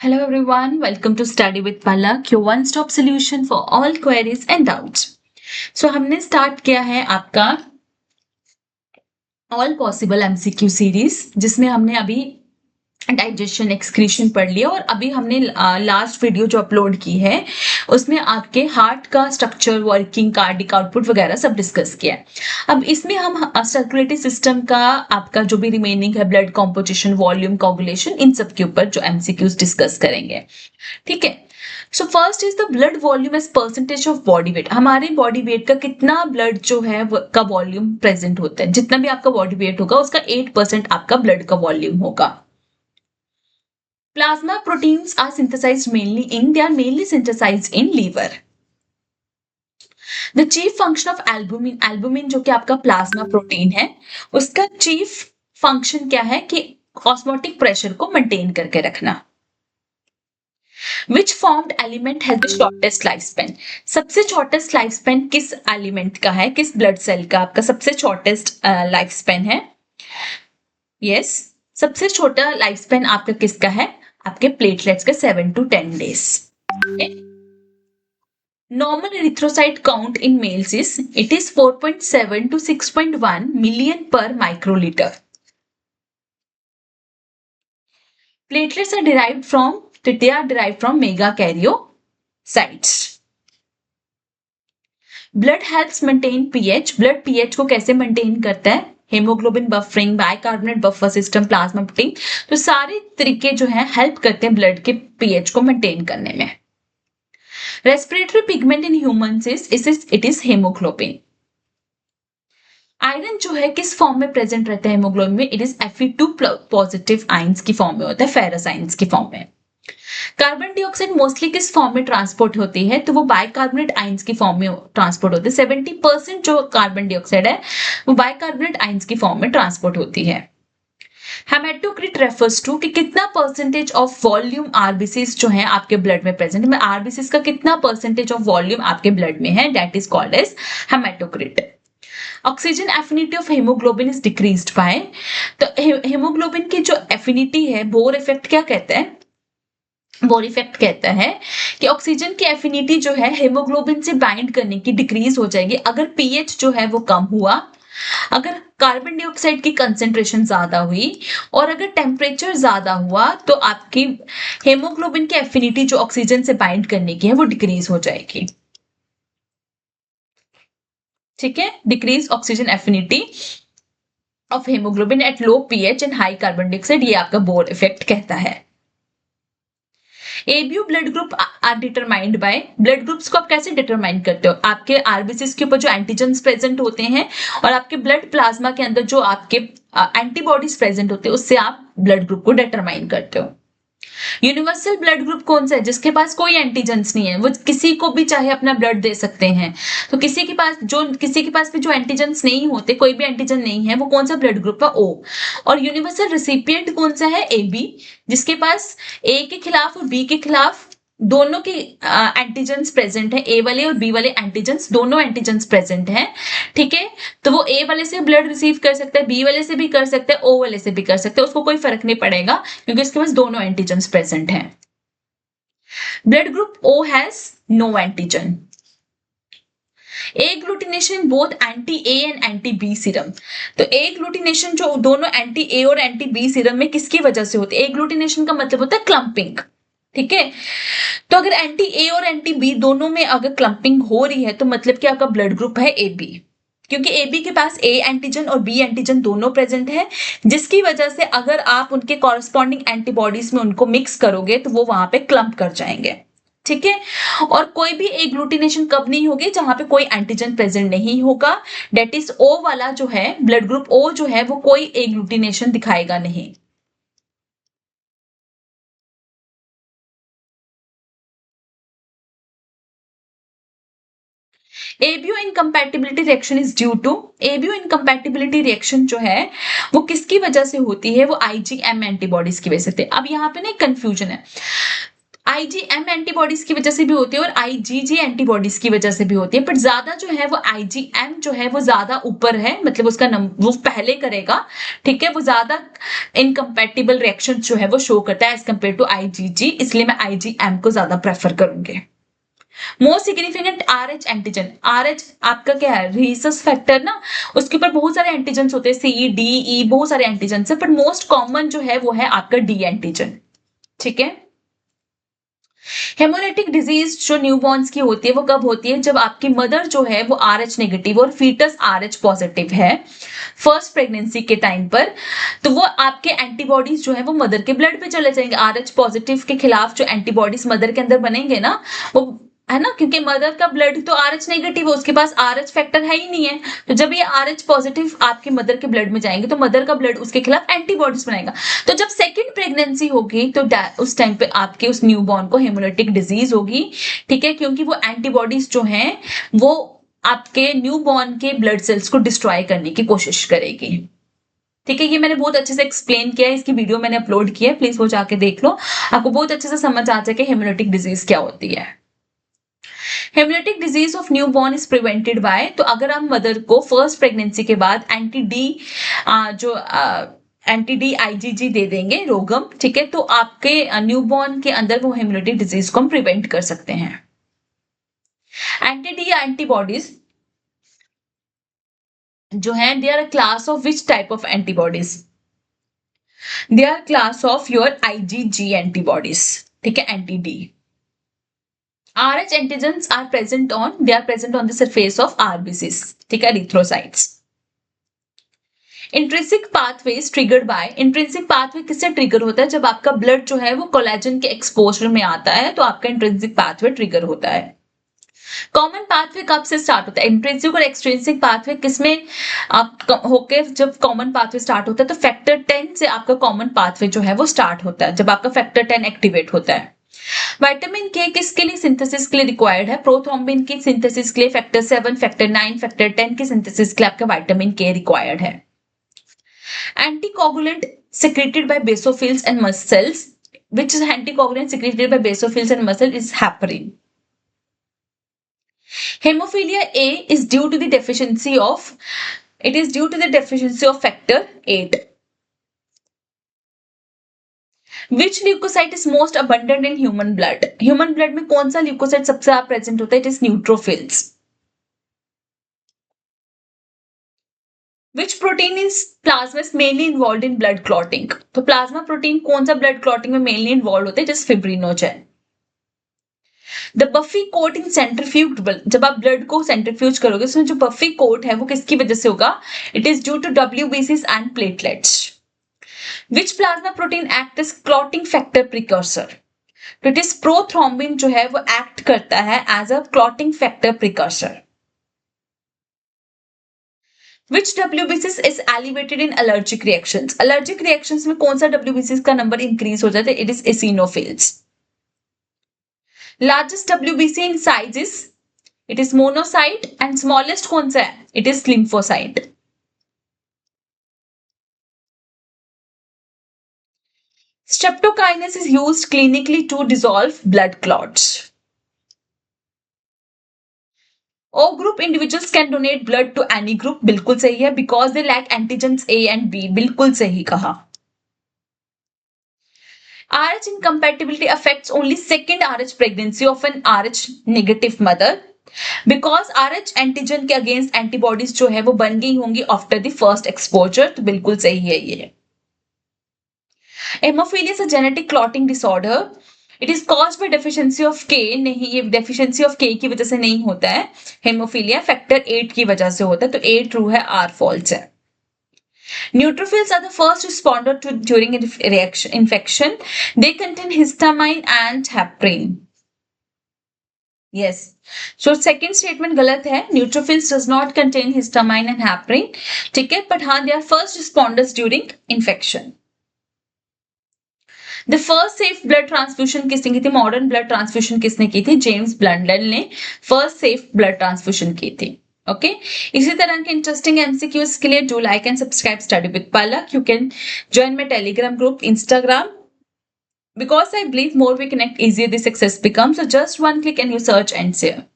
Hello everyone, welcome to Study with Palak, your one-stop solution for all queries and doubts. So हमने start किया है आपका all possible MCQ series जिसमें हमने अभी डाइजेशन एक्सक्रीशन पढ़ लिया और अभी हमने लास्ट वीडियो जो अपलोड की है उसमें आपके हार्ट का स्ट्रक्चर, वर्किंग, कार्डिक आउटपुट वगैरह सब डिस्कस किया है। अब इसमें हम सर्कुलेटरी सिस्टम का आपका जो भी रिमेनिंग है, ब्लड कॉम्पोजिशन, वॉल्यूम, कोगुलेशन, इन सब के ऊपर जो एमसीक्यूज डिस्कस करेंगे। ठीक है, so first is the blood volume as percentage of body weight. हमारे बॉडी वेट का कितना ब्लड जो है का वॉल्यूम प्रेजेंट होता है। जितना भी आपका बॉडी वेट होगा उसका 8% आपका ब्लड का वॉल्यूम होगा। Plasma proteins are synthesised they are mainly synthesized in liver. The chief function of albumin जो कि आपका प्लाज्मा प्रोटीन है, उसका चीफ फंक्शन क्या है कि ऑस्मोटिक प्रेशर को मेंटेन करके रखना। Which formed element has the shortest lifespan? सबसे शॉर्टेस्ट लाइफ स्पेन किस एलिमेंट का है, किस ब्लड सेल का आपका सबसे शॉर्टेस्ट लाइफ स्पेन है? यस, सबसे छोटा लाइफ स्पेन आपका किसका है? आपके प्लेटलेट्स का 7 to 10 days. Normal erythrocyte count in males is 4.7 to 6.1 million per microliter. Platelets are derived from megakaryocytes. Blood helps maintain pH. Blood pH को कैसे मेंटेन करता है? Haemoglobin buffering, bicarbonate buffer system, plasma protein, तो सारे तरीके जो है help करते हैं ब्लड के पीएच को मेंटेन करने में। Respiratory pigment in humans it is haemoglobin. Iron जो है किस फॉर्म में प्रेजेंट रहता है हेमोग्लोबिन में? It is Fe2 positive ions की फॉर्म में होता है, फेरस आयंस की फॉर्म में। कार्बन डाइऑक्साइड मोस्टली किस फॉर्म में ट्रांसपोर्ट होती है? तो वो बाइकार्बोनेट आयंस की फॉर्म में ट्रांसपोर्ट होती है। 70% जो कार्बन डाइऑक्साइड है वो बाइकार्बोनेट आयंस की फॉर्म में ट्रांसपोर्ट होती है। हेमेटोक्रिट रेफर्स टू कि कितना परसेंटेज ऑफ वॉल्यूम आरबीसीज जो है आपके ब्लड में प्रेजेंट है। आरबीसीज का कितना परसेंटेज ऑफ वॉल्यूम आपके ब्लड में है, that is called as haematocrit. Oxygen affinity of haemoglobin is decreased by, तो हेमोग्लोबिन की जो एफिनिटी है, बोर इफेक्ट क्या कहता है? बोर इफेक्ट कहता है कि ऑक्सीजन की एफिनिटी जो है हेमोग्लोबिन से बाइंड करने की डिक्रीज हो जाएगी अगर पीएच जो है वो कम हुआ, अगर कार्बन डाइऑक्साइड की कंसेंट्रेशन ज्यादा हुई और अगर टेम्परेचर ज्यादा हुआ तो आपकी हेमोग्लोबिन की एफिनिटी जो ऑक्सीजन से बाइंड करने की है वो डिक्रीज हो जाएगी। ठीक है, decrease oxygen affinity of haemoglobin at low pH and high carbon dioxide, ये आपका बोर इफेक्ट कहता है। ABO blood group are determined by, blood groups को आप कैसे डिटरमाइन करते हो? आपके आरबीसीज के ऊपर जो एंटीजेंस प्रेजेंट होते हैं और आपके ब्लड प्लाज्मा के अंदर जो आपके एंटीबॉडीज प्रेजेंट होते हैं उससे आप ब्लड ग्रुप को डिटरमाइन करते हो। यूनिवर्सल ब्लड ग्रुप कौन सा है? जिसके पास कोई एंटीजेंस नहीं है, वो किसी को भी चाहे अपना ब्लड दे सकते हैं। तो किसी के पास भी जो एंटीजेंस नहीं होते, कोई भी एंटीजन नहीं है, वो कौन सा ब्लड ग्रुप है? ओ। और यूनिवर्सल रिसिपिएंट कौन सा है? ए बी, जिसके पास ए के खिलाफ और बी के खिलाफ दोनों के एंटीजेंस प्रेजेंट है। ए वाले और बी वाले एंटीजेंस, दोनों एंटीजेंस प्रेजेंट हैं। ठीक है, तो वो ए वाले से ब्लड रिसीव कर सकता है, बी वाले से भी कर सकता है, ओ वाले से भी कर सकता है, उसको कोई फर्क नहीं पड़ेगा क्योंकि उसके पास दोनों एंटीजेंस प्रेजेंट हैं। Blood group O has no antigen. Agglutination both anti A and anti B serum, तो एग्लूटिनेशन जो दोनों एंटी ए और एंटी बी सीरम में किसकी वजह से होती है? एग्लूटिनेशन का मतलब होता है क्लंपिंग। ठीक है, तो अगर एंटी ए और एंटी बी दोनों में अगर क्लंपिंग हो रही है तो मतलब कि आपका ब्लड ग्रुप है ए बी, क्योंकि ए बी के पास ए एंटीजन और बी एंटीजन दोनों प्रेजेंट है, जिसकी वजह से अगर आप उनके कॉरेस्पॉन्डिंग एंटीबॉडीज में उनको मिक्स करोगे तो वो वहां पे क्लंप कर जाएंगे। ठीक है, और कोई भी एग्लूटिनेशन कब नहीं होगी? जहां पे कोई एंटीजन प्रेजेंट नहीं होगा, डेट इज ओ वाला जो है ब्लड ग्रुप ओ जो है वो कोई एग्लूटिनेशन दिखाएगा नहीं। ABO incompatibility reaction is due to, ABO incompatibility reaction जो है वो किसकी वजह से होती है? वो आईजीएम एंटीबॉडीज की वजह से। अब यहाँ पे ना कंफ्यूजन है, आईजीएम एंटीबॉडीज की वजह से भी होती है और आईजीजी एंटीबॉडीज की वजह से भी होती है, बट ज्यादा जो है वो आईजीएम जो है वो ज्यादा ऊपर है, मतलब उसका वो पहले करेगा, ठीक है, वो ज्यादा इनकम्पैटिबल रिएक्शन जो है वो शो करता है एज कम्पेयर टू आईजीजी, इसलिए मैं आईजीएम को ज्यादा प्रेफर करूंगी। Most significant RH antigen, RH आपका क्या है, रीसस फैक्टर ना, उसके ऊपर बहुत सारे एंटीजन होते हैं, सी डी ई बहुत सारे एंटीजन है, बट मोस्ट कॉमन जो है वो है आपका डी एंटीजन, ठीक है। हेमोरेटिक डिजीज जो न्यूबॉर्न्स की होती है वो कब होती है, जब आपकी मदर जो है वो आरएच नेगेटिव और फीटस आरएच पॉजिटिव है फर्स्ट प्रेगनेंसी के टाइम पर, तो वो आपके एंटीबॉडीज जो है वो मदर के ब्लड पे चले जाएंगे। आरएच पॉजिटिव के खिलाफ जो एंटीबॉडीज मदर के अंदर बनेंगे ना, वो है ना, क्योंकि मदर का ब्लड तो आरएच नेगेटिव है, उसके पास आरएच फैक्टर है ही नहीं है, तो जब ये आरएच पॉजिटिव आपके मदर के ब्लड में जाएंगे तो मदर का ब्लड उसके खिलाफ एंटीबॉडीज बनाएगा। तो जब सेकंड प्रेगनेंसी होगी तो उस टाइम पे आपके उस न्यूबॉर्न को हेमोरेटिक डिजीज होगी, ठीक है, क्योंकि वो एंटीबॉडीज जो हैं वो आपके न्यूबॉर्न के ब्लड सेल्स को डिस्ट्रॉय करने की कोशिश करेगी, ठीक है। ये मैंने बहुत अच्छे से एक्सप्लेन किया है, इसकी वीडियो मैंने अपलोड की है, प्लीज वो जाके देख लो, आपको बहुत अच्छे से समझ आ जाए कि हेमोरेटिक डिजीज क्या होती है। Haemorrhagic disease of newborn is prevented by, तो अगर हम मदर को फर्स्ट प्रेगनेंसी के बाद एंटी डी आईजीजी दे देंगे रोगम, ठीक है, तो आपके न्यूबॉर्न के अंदर वो हेमोरेटिक डिजीज को हम प्रिवेंट कर सकते हैं। एंटी डी एंटीबॉडीज जो है they are a class of which type of antibodies, they are class of your IgG antibodies, ठीक है, anti D. RH antigens are present on the surface of RBCs, ठीक है, erythrocytes. Intrinsic pathways triggered by, intrinsic pathway किससे trigger होता है, जब आपका blood जो है वो कोलेजन के एक्सपोजर में आता है तो आपका इंट्रिंसिक पाथवे ट्रिगर होता है। कॉमन पाथवे कब से स्टार्ट होता है, इंट्रिंसिक और एक्सट्रिंसिक पाथवे किसमें होके जब कॉमन पाथवे स्टार्ट होता है तो फैक्टर 10 से आपका कॉमन पाथवे जो है वो स्टार्ट होता है, जब आपका फैक्टर 10 एक्टिवेट होता है। विटामिन के किसके लिए सिंथेसिस के लिए रिक्वायर्ड है, प्रोथ्रोम्बिन की सिंथेसिस के लिए फैक्टर 7, फैक्टर 9, फैक्टर 10 की सिंथेसिस के लिए आपका विटामिन के रिक्वायर्ड है। Anticoagulant secreted by basophils and mast cells, which is anticoagulant secreted by basophils and mast cells is heparin. Hemophilia A is due to the deficiency of factor 8. Which leukocyte is most abundant in human blood? Human blood में कौन सा leukocyte सबसे ज्यादा present होता है? It is neutrophils. Which protein is plasma is mainly involved in blood clotting? तो plasma protein कौन सा blood clotting में mainly involved होता है? It is fibrinogen. The buffy coat in centrifuge, जब आप blood को centrifuge करोगे उसमें जो buffy coat है वो किसकी वजह से होगा? It is due to WBCs and platelets. Which plasma protein act as clotting factor precursor? तो it is prothrombin जो है वो act करता है as a clotting factor precursor. Which WBCs is elevated in allergic reactions? Allergic reactions में कौन सा WBCs का नंबर इंक्रीज हो जाता है? It is eosinophils. Largest WBC in size is, it is monocyte, and smallest कौन सा है? It is lymphocyte. Streptokinase is used clinically to dissolve blood clots. O group individuals can donate blood to any group, बिल्कुल सही है, because they lack antigens A and B, बिल्कुल सही कहा। RH incompatibility affects only second RH pregnancy of an RH negative mother, because RH antigen के against antibodies जो है वो बन गई होंगी आफ्टर द फर्स्ट एक्सपोजर, तो बिल्कुल सही है ये। Haemophilia is a genetic clotting disorder, it is caused by deficiency of के, नहीं ये डेफिशिएंसी ऑफ के की वजह से नहीं होता है, हेमोफीलिया फैक्टर 8 की वजह से होता है, तो 8 ट्रू है, आर फॉल्स है। Neutrophils are the first responder during infection. They contain histamine and heparin. Yes. So second statement गलत है. Neutrophils does not contain histamine and heparin. ठीक है, but हाँ they are first responders during infection. The first safe blood transfusion किसने की थी? Modern blood transfusion किसने की थी? जेम्स ब्लंडल ने first safe blood transfusion की थी। ओके, इसी तरह के इंटरेस्टिंग एमसीक्यूज के लिए do like and subscribe study with Palak. You can join my Telegram group, Instagram Because I believe more we connect, easier the success becomes. So just one click and you search and share.